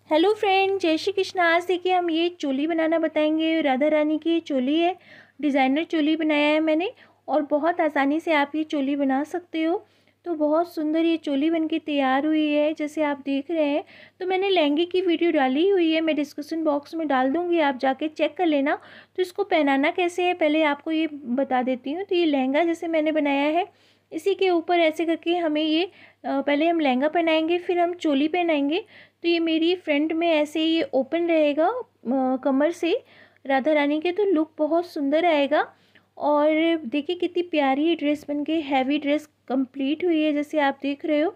Hello friend, जय श्री कृष्ण। आज देखिए हम ये चोली बनाना बताएंगे। राधा रानी की चोली है, डिज़ाइनर चोली बनाया है मैंने और बहुत आसानी से आप ये चोली बना सकते हो। तो बहुत सुंदर ये चोली बनके तैयार हुई है जैसे आप देख रहे हैं। तो मैंने लहंगे की वीडियो डाली हुई है, मैं डिस्क्रिप्शन बॉक्स में डाल दूँगी, आप जाके चेक कर लेना। तो इसको पहनाना कैसे है पहले आपको ये बता देती हूँ। तो ये लहंगा जैसे मैंने बनाया है, इसी के ऊपर ऐसे करके हमें ये पहले हम लहंगा पहनाएंगे, फिर हम चोली पहनाएंगे। तो ये मेरी फ्रंट में ऐसे ये ओपन रहेगा कमर से राधा रानी के, तो लुक बहुत सुंदर आएगा। और देखिए कितनी प्यारी ड्रेस बनके हैवी ड्रेस कंप्लीट हुई है जैसे आप देख रहे हो।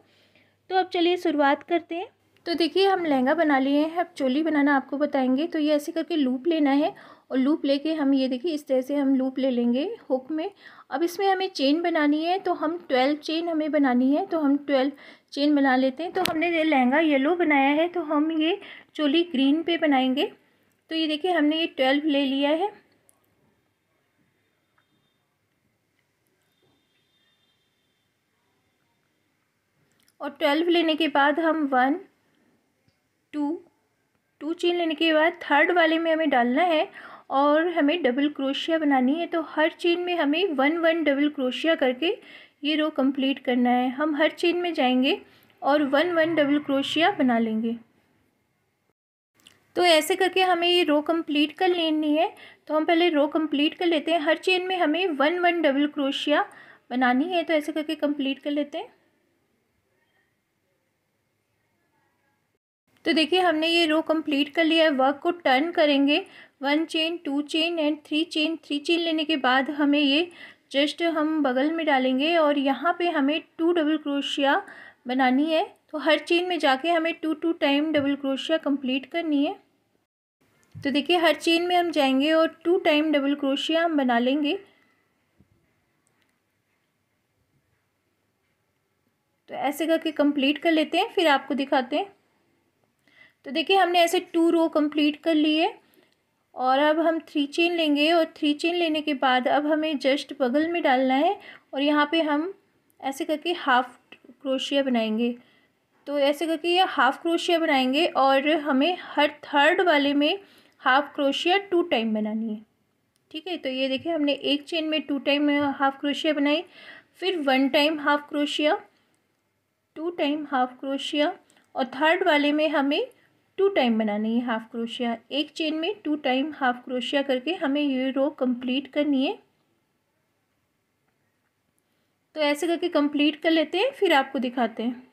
तो अब चलिए शुरुआत करते हैं। तो देखिए हम लहंगा बना लिए हैं, अब चोली बनाना आपको बताएंगे। तो ये ऐसे करके लूप लेना है और लूप लेके हम ये देखिए इस तरह से हम लूप ले लेंगे हुक में। अब इसमें हमें चेन बनानी है, तो हम 12 चेन हमें बनानी है, तो हम 12 चेन बना लेते हैं। तो हमने ये लहंगा येलो बनाया है, तो हम ये चोली ग्रीन पे बनाएंगे। तो ये देखिए हमने ये 12 ले लिया है। और 12 लेने के बाद हम 1 2 चेन लेने के बाद थर्ड वाले में हमें डालना है और हमें डबल क्रोशिया बनानी है। तो हर चेन में हमें 1 1 डबल क्रोशिया करके ये रो कंप्लीट करना है। हम हर चेन में जाएंगे और 1 1 डबल क्रोशिया बना लेंगे। तो ऐसे करके हमें ये रो कंप्लीट कर लेनी है। तो हम पहले रो कंप्लीट कर लेते हैं। हर चेन में हमें 1 1 डबल क्रोशिया बनानी है, तो ऐसे करके कंप्लीट कर लेते हैं। तो देखिए हमने ये रो कंप्लीट कर लिया है। वर्क को टर्न करेंगे, 1 chain 2 chain and 3 chain. 3 chain लेने के बाद हमें ये जस्ट हम बगल में डालेंगे और यहाँ पे हमें 2 डबल क्रोशिया बनानी है। तो हर चेन में जाके हमें 2 2 टाइम डबल क्रोशिया कंप्लीट करनी है। तो देखिए हर चेन में हम जाएंगे और 2 टाइम डबल क्रोशिया हम बना लेंगे। तो ऐसे करके कंप्लीट कर लेते हैं, फिर आपको दिखाते हैं। तो देखिए हमने ऐसे 2 रो कंप्लीट कर लिए और अब हम 3 चेन लेंगे और 3 चेन लेने के बाद अब हमें जस्ट बगल में डालना है और यहाँ पे हम ऐसे करके हाफ क्रोशिया बनाएंगे। तो ऐसे करके ये हाफ क्रोशिया बनाएंगे और हमें हर थर्ड वाले में हाफ क्रोशिया 2 टाइम बनानी है। ठीक है, तो ये देखिए हमने एक चेन में 2 टाइम हाफ क्रोशिया बनाई, फिर 1 time half crochet, 2 time half crochet और थर्ड वाले में हमें 2 टाइम बनानी है हाफ क्रोशिया। एक चेन में 2 टाइम हाफ क्रोशिया करके हमें ये रो कंप्लीट करनी है। तो ऐसे करके कंप्लीट कर लेते हैं, फिर आपको दिखाते हैं।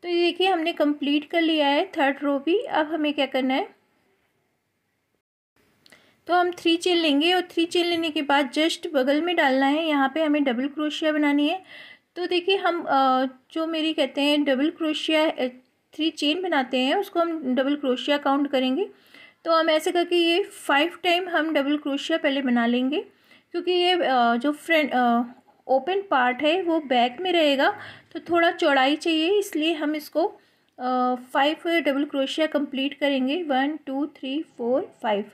तो ये देखिए हमने कंप्लीट कर लिया है थर्ड रो भी। अब हमें क्या करना है, तो हम 3 चेन लेंगे और 3 चेन लेने के बाद जस्ट बगल में डालना है, यहाँ पे हमें डबल क्रोशिया बनानी है। तो देखिए हम जो मेरी कहते हैं डबल क्रोशिया 3 चेन बनाते हैं उसको हम डबल क्रोशिया काउंट करेंगे। तो हम ऐसे करके ये 5 टाइम हम डबल क्रोशिया पहले बना लेंगे, क्योंकि ये जो फ्रंट ओपन पार्ट है वो बैक में रहेगा, तो थोड़ा चौड़ाई चाहिए, इसलिए हम इसको 5 डबल क्रोशिया कंप्लीट करेंगे। 1 2 3 4 5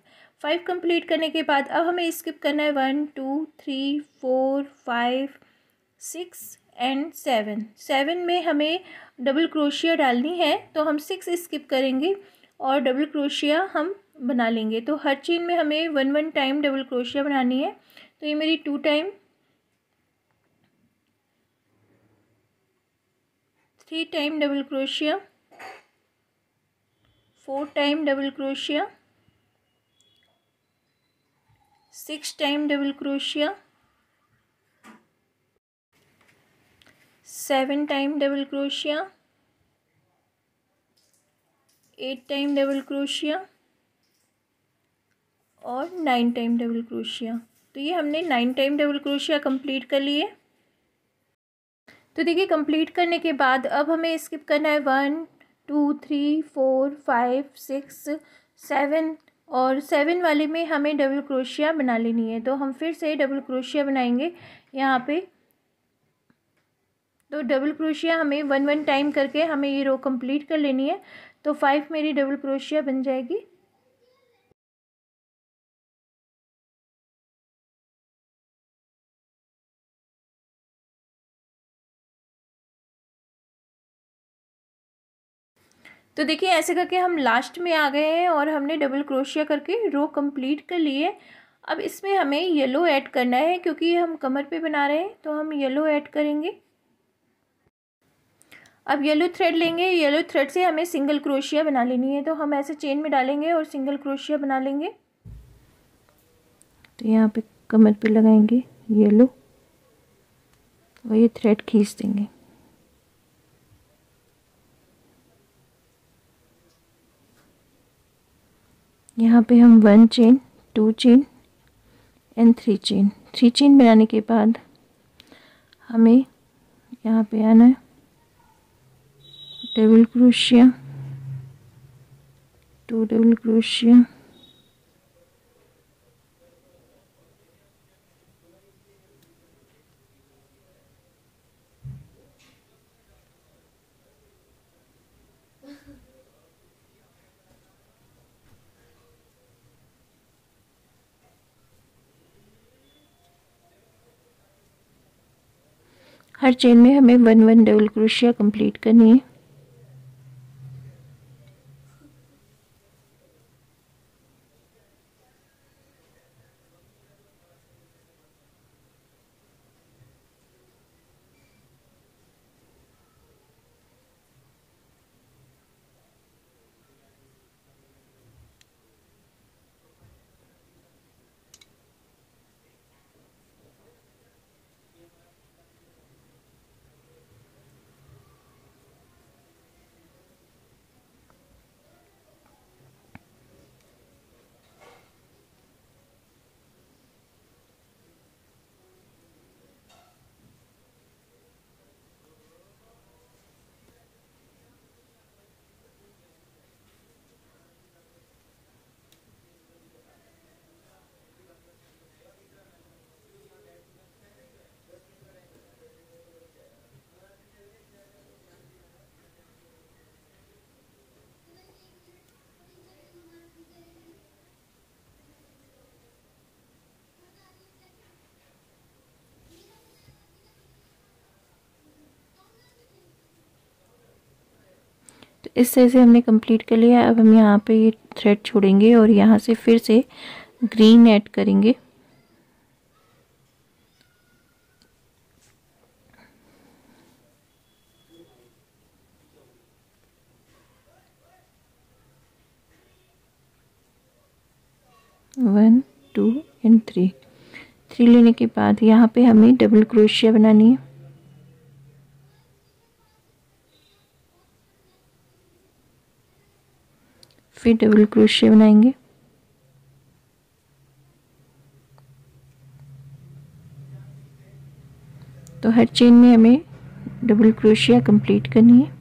5 कंप्लीट करने के बाद अब हमें स्किप करना है 1 2 3 4 5 6 एंड 7। 7 में हमें डबल क्रोशिया डालनी है, तो हम 6 स्किप करेंगे और डबल क्रोशिया हम बना लेंगे। तो हर चेन में हमें 1 1 टाइम डबल क्रोशिया बनानी है। तो ये मेरी 2 time, 3 time double crochet, 4 time double crochet, 6 time double crochet, 7 time double crochet, 8 time double crochet और 9 टाइम डबल क्रोशिया। तो ये हमने 9 टाइम डबल क्रोशिया कंप्लीट कर लिए। तो देखिए कंप्लीट करने के बाद अब हमें स्किप करना है 1 2 3 4 5 6 7 और 7 वाले में हमें डबल क्रोशिया बना लेनी है। तो हम फिर से डबल क्रोशिया बनाएंगे यहाँ पे। तो डबल क्रोशिया हमें 1 1 टाइम करके हमें ये रो कंप्लीट कर लेनी है। तो 5 मेरी डबल क्रोशिया बन जाएगी। तो देखिए ऐसे करके हम लास्ट में आ गए हैं और हमने डबल क्रोशिया करके रो कंप्लीट कर ली है। अब इसमें हमें येलो ऐड करना है, क्योंकि हम कमर पे बना रहे हैं तो हम येलो ऐड करेंगे। अब येलो थ्रेड लेंगे, येलो थ्रेड से हमें सिंगल क्रोशिया बना लेनी है, तो हम ऐसे चेन में डालेंगे और सिंगल क्रोशिया बना लेंगे। तो यहाँ पे कमर पे लगाएंगे येलो और ये थ्रेड खींच देंगे। यहाँ पे हम 1 chain, 2 chain and 3 chain. 3 chain बनाने के बाद हमें यहाँ पे आना है डबल क्रोशिया, 2 डबल क्रोशिया, हर चेन में हमें 1 डबल क्रोशिया कंप्लीट करनी है। तो इस तरह से हमने कंप्लीट कर लिया। अब हम यहाँ पे ये थ्रेड छोड़ेंगे और यहाँ से फिर से ग्रीन ऐड करेंगे। वन, 2 एंड 3 लेने के बाद यहाँ पे हमें डबल क्रोशिया बनानी है। फिर डबल क्रोशिया बनाएंगे। तो हर चेन में हमें डबल क्रोशिया कंप्लीट करनी है।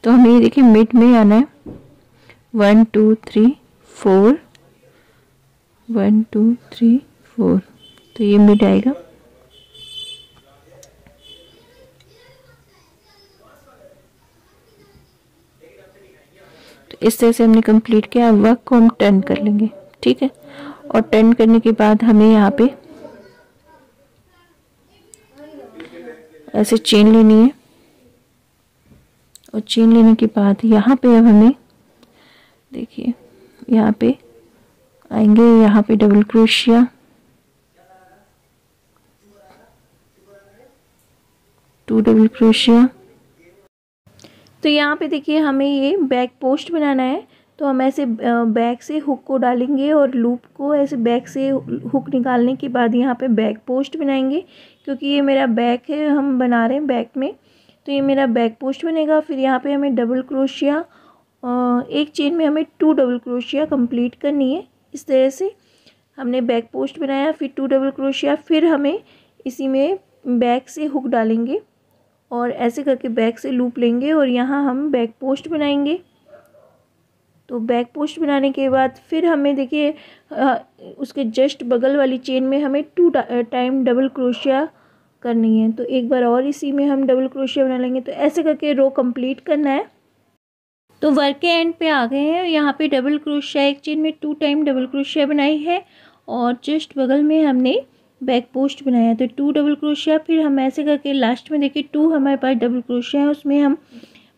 तो हमें ये देखिए मिड में आना है 1 2 3 4, 1 2 3 4, तो ये मिड आएगा। तो इस तरह से हमने कंप्लीट किया। वर्क को हम टर्न कर लेंगे, ठीक है। और टर्न करने के बाद हमें यहाँ पे ऐसे चेन लेनी है और चेन लेने के बाद यहाँ पे अब हमें देखिए यहाँ पे आएंगे, यहाँ पे double crochet, two double crochet. तो यहाँ पे देखिए हमें ये बैक पोस्ट बनाना है। तो हम ऐसे बैक से हुक को डालेंगे और लूप को ऐसे बैक से हुक निकालने के बाद यहाँ पे बैक पोस्ट बनाएंगे, क्योंकि ये मेरा बैक है, हम बना रहे हैं बैक में, तो ये मेरा बैक पोस्ट बनेगा। फिर यहाँ पे हमें डबल क्रोशिया, एक चेन में हमें 2 डबल क्रोशिया कंप्लीट करनी है। इस तरह से हमने बैक पोस्ट बनाया, फिर 2 डबल क्रोशिया, फिर हमें इसी में बैक से हुक डालेंगे और ऐसे करके बैक से लूप लेंगे और यहाँ हम बैक पोस्ट बनाएंगे। तो बैक पोस्ट बनाने के बाद फिर हमें देखिए उसके जस्ट बगल वाली चेन में हमें 2 टाइम डबल क्रोशिया करनी है। तो एक बार और इसी में हम डबल क्रोशिया बना लेंगे। तो ऐसे करके रो कंप्लीट करना है। तो वर्क के एंड पे आ गए हैं। यहाँ पे डबल क्रोशिया, एक चेन में 2 टाइम डबल क्रोशिया बनाई है और जस्ट बगल में हमने बैक पोस्ट बनाया। तो 2 डबल क्रोशिया, फिर हम ऐसे करके लास्ट में देखिए 2 हमारे पास डबल क्रोशिया है, उसमें हम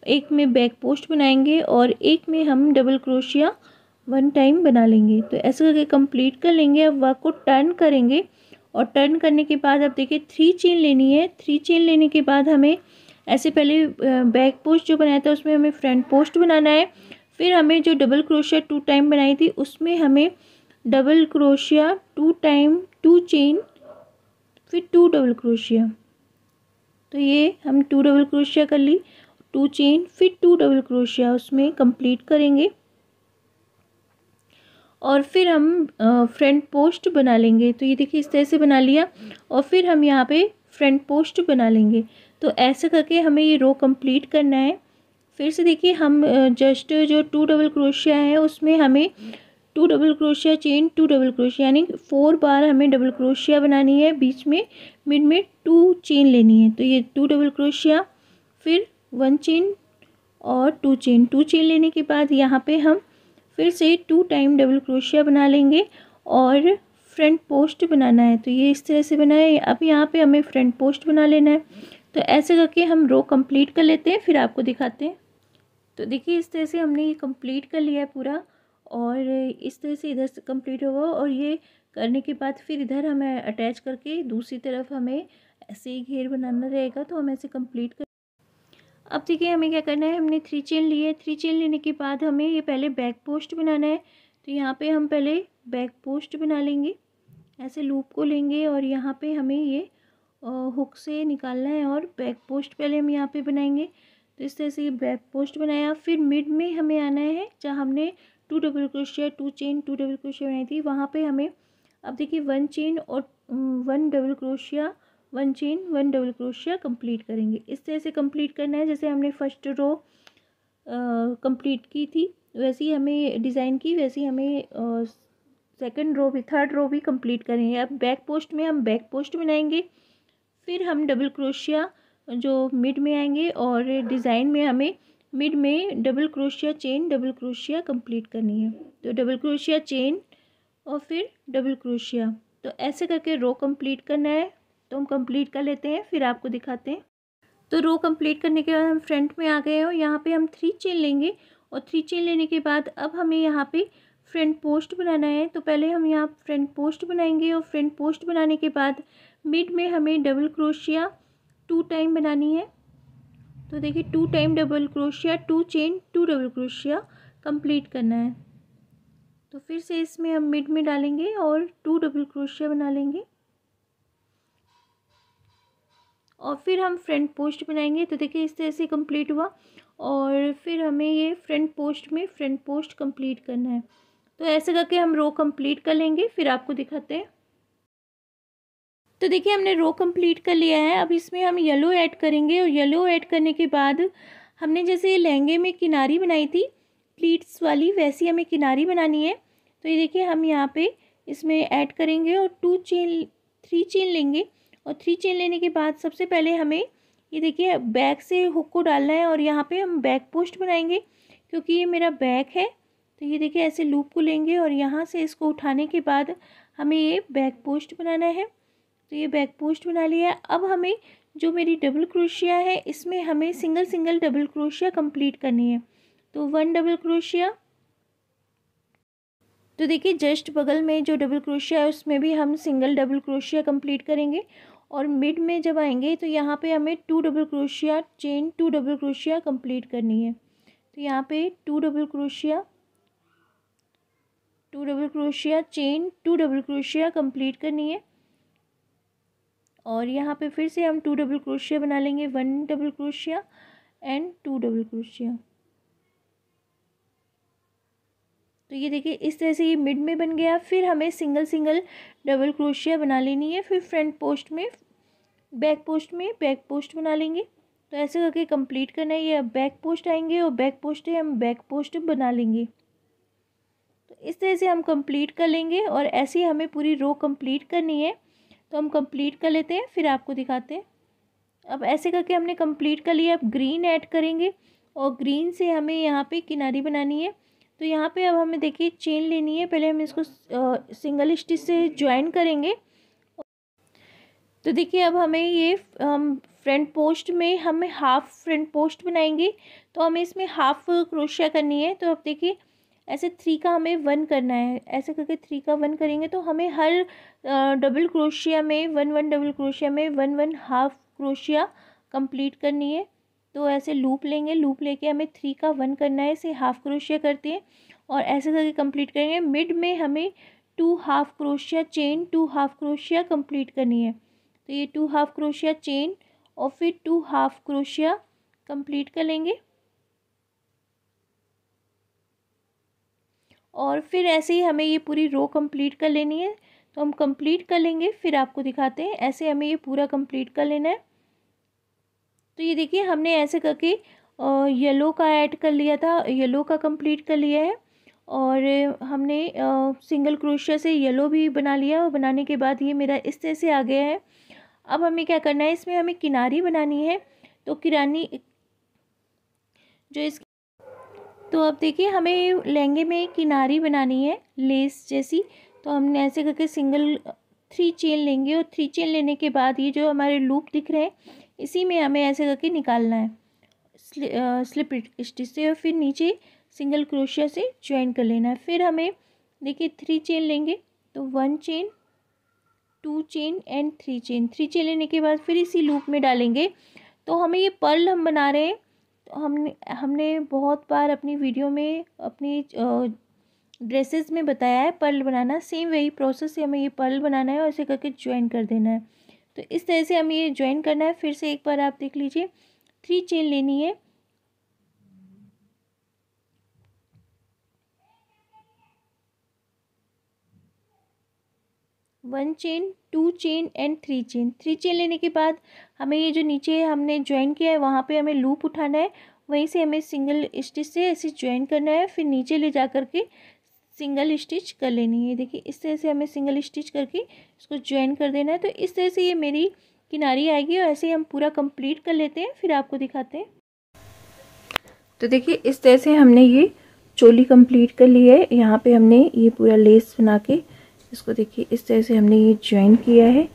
एक में बैक पोस्ट बनाएंगे और एक में हम डबल क्रोशिया 1 टाइम बना लेंगे। तो ऐसे करके कंप्लीट कर लेंगे। अब वर्क को टर्न करेंगे और टर्न करने के बाद अब देखिए 3 चेन लेनी है। 3 चेन लेने के बाद हमें ऐसे पहले बैक पोस्ट जो बनाया था उसमें हमें फ्रंट पोस्ट बनाना है। फिर हमें जो डबल क्रोशिया 2 टाइम बनाई थी उसमें हमें डबल क्रोशिया 2 टाइम, 2 चेन, फिर 2 डबल क्रोशिया। तो ये हम 2 डबल क्रोशिया कर ली, 2 चेन, फिर 2 डबल क्रोशिया उसमें कंप्लीट करेंगे और फिर हम फ्रंट पोस्ट बना लेंगे। तो ये देखिए इस तरह से बना लिया और फिर हम यहाँ पे फ्रंट पोस्ट बना लेंगे। तो ऐसे करके हमें ये रो कंप्लीट करना है। फिर से देखिए हम जस्ट जो 2 डबल क्रोशिया है उसमें हमें 2 double crochet chain, 2 double crochet, यानी 4 बार हमें डबल क्रोशिया बनानी है। बीच में मिड में 2 चेन लेनी है। तो ये 2 डबल क्रोशिया, फिर 1 चेन और 2 चेन। 2 चेन लेने के बाद यहाँ पे हम फिर से 2 टाइम डबल क्रोशिया बना लेंगे और फ्रंट पोस्ट बनाना है। तो ये इस तरह से बना है। अब यहाँ पे हमें फ्रंट पोस्ट बना लेना है। तो ऐसे करके हम रो कंप्लीट कर लेते हैं, फिर आपको दिखाते हैं। तो देखिए इस तरह से हमने ये कंप्लीट कर लिया है पूरा और इस तरह से इधर से कंप्लीट होगा और ये करने के बाद फिर इधर हमें अटैच करके दूसरी तरफ हमें ऐसे ही घेर बनाना रहेगा। तो हम ऐसे कंप्लीट कर, अब देखिए हमें क्या करना है, हमने 3 चेन लिए। 3 चेन लेने के बाद हमें ये पहले बैक पोस्ट बनाना है। तो यहाँ पे हम पहले बैक पोस्ट बना लेंगे, ऐसे लूप को लेंगे और यहाँ पे हमें ये हुक से निकालना है और बैक पोस्ट पहले हम यहाँ पे बनाएंगे। तो इस तरह से ये बैक पोस्ट बनाया। फिर मिड में हमें आना है जहाँ हमने 2 double crochet, 2 chain, 2 double crochet बनाई थी, वहाँ पे हमें अब देखिए 1 चेन और 1 double crochet, 1 chain, 1 double crochet complete करेंगे। इस तरह से कंप्लीट करना है जैसे हमने फर्स्ट रो कंप्लीट की थी, वैसे ही हमें डिज़ाइन की, वैसे ही हमें सेकंड रो भी, थर्ड रो भी कंप्लीट करेंगे। अब बैक पोस्ट में हम बैक पोस्ट बनाएंगे, फिर हम डबल क्रोशिया जो मिड में आएंगे और डिज़ाइन में हमें मिड में double crochet chain, double crochet complete करनी है। तो डबल क्रोशिया चेन और फिर डबल क्रोशिया, तो ऐसे करके रो कंप्लीट करना है। तो हम कंप्लीट कर लेते हैं, फिर आपको दिखाते हैं। तो रो कंप्लीट करने के बाद हम फ्रंट में आ गए हैं और यहाँ पे हम 3 चेन लेंगे और 3 चेन लेने के बाद अब हमें यहाँ पे फ्रंट पोस्ट बनाना है। तो पहले हम यहाँ फ्रंट पोस्ट बनाएंगे और फ्रंट पोस्ट बनाने के बाद मिड में हमें डबल क्रोशिया 2 टाइम बनानी है। तो देखिए 2 time double crochet, 2 chain, 2 double crochet complete करना है। तो फिर से इसमें हम मिड में डालेंगे और 2 डबल क्रोशिया बना लेंगे और फिर हम फ्रंट पोस्ट बनाएंगे। तो देखिए इस तरह से कंप्लीट हुआ और फिर हमें ये फ्रंट पोस्ट में फ्रंट पोस्ट कंप्लीट करना है। तो ऐसे करके हम रो कंप्लीट कर लेंगे, फिर आपको दिखाते हैं। तो देखिए हमने रो कंप्लीट कर लिया है। अब इसमें हम येलो ऐड करेंगे और येलो ऐड करने के बाद हमने जैसे लहंगे में किनारी बनाई थी प्लीट्स वाली, वैसी हमें किनारी बनानी है। तो ये देखिए हम यहाँ पे इसमें ऐड करेंगे और 3 चेन लेंगे और 3 चेन लेने के बाद सबसे पहले हमें ये देखिए बैक से हुक को डालना है और यहाँ पे हम बैक पोस्ट बनाएंगे क्योंकि ये मेरा बैक है। तो ये देखिए ऐसे लूप को लेंगे और यहाँ से इसको उठाने के बाद हमें ये बैक पोस्ट बनाना है। तो ये बैक पोस्ट बना लिया है। अब हमें जो मेरी डबल क्रोशिया है इसमें हमें single single double crochet complete करनी है। तो 1 डबल क्रोशिया, तो देखिए जस्ट बगल में जो डबल क्रोशिया है उसमें भी हम सिंगल डबल क्रोशिया कंप्लीट करेंगे और मिड में जब आएंगे तो यहाँ पे हमें 2 double crochet chain, 2 double crochet complete करनी है। तो यहाँ पे 2 double crochet 2 double crochet chain, 2 double crochet complete करनी है। और यहाँ पे फिर से हम 2 डबल क्रोशिया बना लेंगे, 1 double crochet and 2 double crochet. तो ये देखिए इस तरह से ये मिड में बन गया। फिर हमें सिंगल सिंगल डबल क्रोशिया बना लेनी है। फिर फ्रंट पोस्ट में बैक पोस्ट बना लेंगे। तो ऐसे करके कंप्लीट करना है। ये अब बैक पोस्ट आएंगे और बैक पोस्ट है, हम बैक पोस्ट बना लेंगे। तो इस तरह से हम कंप्लीट कर लेंगे और ऐसे ही हमें पूरी रो कंप्लीट करनी है। तो हम कंप्लीट कर लेते हैं, फिर आपको दिखाते हैं। अब ऐसे करके हमने कंप्लीट कर लिया। अब ग्रीन ऐड करेंगे और ग्रीन से हमें यहाँ पे किनारी बनानी है। तो यहाँ पे अब हमें देखिए चेन लेनी है। पहले हम इसको सिंगल स्टिच से ज्वाइन करेंगे। तो देखिए अब हमें ये फ्रंट पोस्ट में हमें हाफ फ्रंट पोस्ट बनाएंगे। तो हमें इसमें हाफ क्रोशिया करनी है। तो अब देखिए ऐसे 3 का हमें 1 करना है। ऐसे करके 3 का 1 करेंगे तो हमें हर डबल क्रोशिया में 1 डबल क्रोशिया में 1 हाफ क्रोशिया कंप्लीट करनी है। तो ऐसे लूप लेंगे, लूप लेके हमें 3 का 1 करना है। इसे हाफ क्रोशिया करते हैं और ऐसे करके कंप्लीट करेंगे। मिड में हमें 2 half crochet chain, 2 half crochet complete करनी है। तो ये 2 हाफ क्रोशिया चेन और फिर 2 हाफ क्रोशिया कंप्लीट कर लेंगे। और फिर ऐसे ही हमें ये पूरी रो कंप्लीट कर लेनी है। तो हम कंप्लीट कर लेंगे, फिर आपको दिखाते हैं। ऐसे हमें ये पूरा कंप्लीट कर लेना है। तो ये देखिए हमने ऐसे करके येलो का ऐड कर लिया था, येलो का कंप्लीट कर लिया है। और हमने सिंगल क्रोशिया से येलो भी बना लिया और बनाने के बाद ये मेरा इस तरह से आ गया है। अब हमें क्या करना है, इसमें हमें किनारी बनानी है। तो किनारी जो इस तो अब देखिए हमें लहंगे में किनारी बनानी है लेस जैसी। तो हमने ऐसे करके सिंगल 3 चेन लेंगे और 3 चेन लेने के बाद ये जो हमारे लूप दिख रहे हैं इसी में हमें ऐसे करके निकालना है स्लिप स्टिच से और फिर नीचे सिंगल क्रोशिया से ज्वाइन कर लेना है। फिर हमें देखिए 3 चेन लेंगे। तो 1 chain, 2 chain and 3 chain. 3 chain लेने के बाद फिर इसी लूप में डालेंगे। तो हमें ये पर्ल हम बना रहे हैं। तो हमने बहुत बार अपनी वीडियो में अपनी ड्रेसेस में बताया है पर्ल बनाना। सेम वही प्रोसेस से हमें ये पर्ल बनाना है और ऐसे करके ज्वाइन कर देना है। तो इस तरह से हमें ये ज्वाइन करना है। फिर से एक बार आप देख लीजिए, 3 चेन लेनी है। One chain, 2 chain and 3 chain. 3 chain लेने के बाद हमें ये जो नीचे हमने ज्वाइन किया है वहाँ पे हमें लूप उठाना है। वहीं से हमें सिंगल स्टिच से ऐसे ज्वाइन करना है। फिर नीचे ले जा करके सिंगल स्टिच कर लेनी है। देखिए इस तरह से हमें सिंगल स्टिच करके इसको ज्वाइन कर देना है। तो इस तरह से ये मेरी किनारी आएगी और ऐसे ही हम पूरा कंप्लीट कर लेते हैं, फिर आपको दिखाते हैं। तो देखिए इस तरह से हमने ये चोली कंप्लीट कर ली है। यहाँ पे हमने ये पूरा लेस बना के इसको देखिए इस तरह से हमने ये ज्वाइन किया है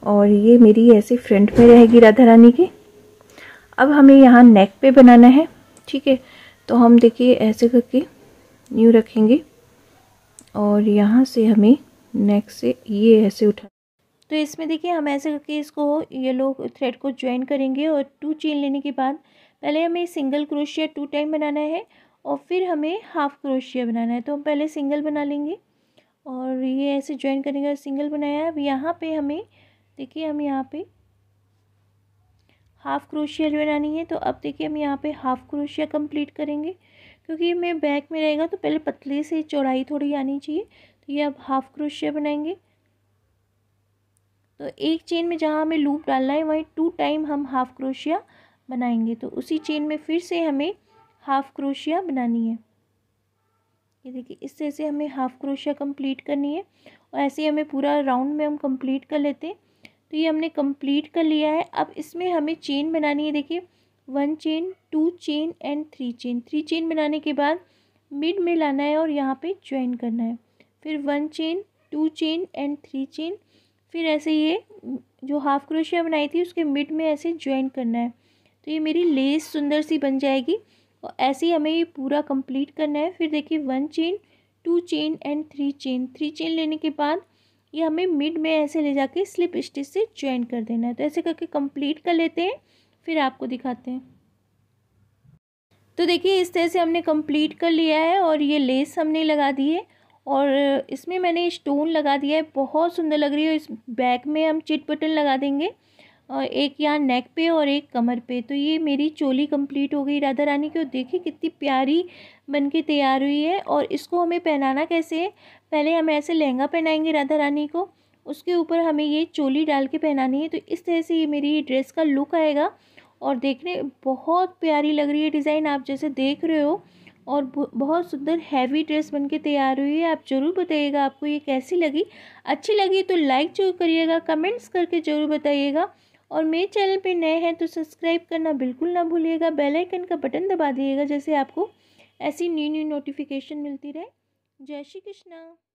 और ये मेरी ऐसे फ्रंट में रहेगी राधा रानी की। अब हमें यहाँ नेक पे बनाना है, ठीक है। तो हम देखिए ऐसे करके न्यू रखेंगे और यहाँ से हमें नेक से ये ऐसे उठा। तो इसमें देखिए हम ऐसे करके इसको येलो थ्रेड को ज्वाइन करेंगे और 2 चेन लेने के बाद पहले हमें सिंगल क्रोशिया 2 टाइम बनाना है और फिर हमें हाफ क्रोशिया बनाना है। तो हम पहले सिंगल बना लेंगे और ये ऐसे ज्वाइन करने का सिंगल बनाया। अब यहाँ पे हमें देखिए हम यहाँ पे हाफ क्रोशिया बनानी है। तो अब देखिए हम यहाँ पे हाफ क्रोशिया कंप्लीट करेंगे क्योंकि मैं बैक में रहेगा तो पहले पतले से चौड़ाई थोड़ी आनी चाहिए। तो ये अब हाफ क्रोशिया बनाएंगे। तो एक चेन में जहाँ हमें लूप डालना है वहीं 2 टाइम हम हाफ क्रोशिया बनाएंगे। तो उसी चेन में फिर से हमें हाफ क्रोशिया बनानी है। ये देखिए इस तरह से हमें हाफ क्रोशिया कंप्लीट करनी है और ऐसे ही हमें पूरा राउंड में हम कंप्लीट कर लेते हैं। तो ये हमने कंप्लीट कर लिया है। अब इसमें हमें चेन बनानी है। देखिए 1 chain, 2 chain and 3 chain. 3 chain बनाने के बाद मिड में लाना है और यहाँ पे ज्वाइन करना है। फिर 1 चेन, 2 चेन एंड 3 चेन। फिर ऐसे ये जो हाफ क्रोशिया बनाई थी उसके मिड में ऐसे ज्वाइन करना है। तो ये मेरी लेस सुंदर सी बन जाएगी और ऐसे ही हमें ये पूरा कंप्लीट करना है। फिर देखिए 1 chain, 2 chain and 3 chain. 3 chain लेने के बाद ये हमें मिड में ऐसे ले जाके स्लिप स्टिच से ज्वाइन कर देना है। तो ऐसे करके कंप्लीट कर लेते हैं, फिर आपको दिखाते हैं। तो देखिए इस तरह से हमने कंप्लीट कर लिया है और ये लेस हमने लगा दी है और इसमें मैंने स्टोन लगा दिया है, बहुत सुंदर लग रही है। इस बैक में हम चिट बटन लगा देंगे, एक यहाँ नेक पे और एक कमर पे। तो ये मेरी चोली कंप्लीट हो गई राधा रानी की। और देखिए कितनी प्यारी बन के तैयार हुई है। और इसको हमें पहनाना कैसे है, पहले हम ऐसे लहंगा पहनाएंगे राधा रानी को, उसके ऊपर हमें ये चोली डाल के पहनानी है। तो इस तरह से ये मेरी ड्रेस का लुक आएगा और देखने बहुत प्यारी लग रही है डिज़ाइन, आप जैसे देख रहे हो। और बहुत सुंदर हैवी ड्रेस बन के तैयार हुई है। आप ज़रूर बताइएगा आपको ये कैसी लगी। अच्छी लगी तो लाइक जरूर करिएगा, कमेंट्स करके ज़रूर बताइएगा। और मेरे चैनल पे नए हैं तो सब्सक्राइब करना बिल्कुल ना भूलिएगा, बेल आइकन का बटन दबा दिएगा, जैसे आपको ऐसी न्यू न्यू नोटिफिकेशन मिलती रहे। जय श्री कृष्णा।